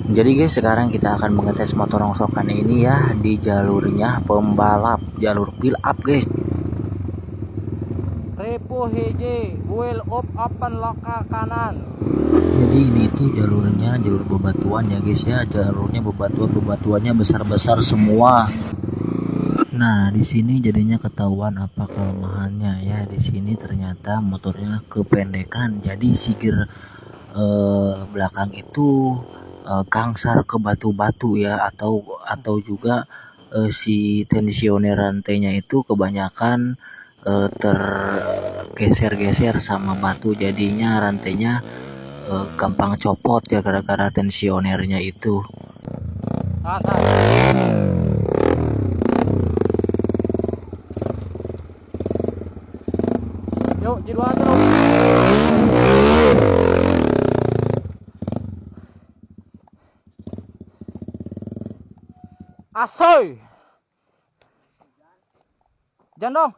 Jadi guys, sekarang kita akan mengetes motor rongsokan ini ya di jalurnya pembalap, jalur fill up guys. Repo hiji, wheel up open loka kanan. Jadi ini tuh jalurnya jalur bebatuan ya guys ya, jalurnya bebatuannya besar-besar semua. Nah, di sini jadinya ketahuan apa kelemahannya ya. Di sini ternyata motornya kependekan. Jadi si gear belakang itu kangsar ke batu-batu ya, atau juga si tensioner rantainya itu kebanyakan tergeser-geser sama batu, jadinya rantainya gampang copot ya gara-gara tensionernya itu. Yuk, jiduan terus. Asoy. Jangan dong.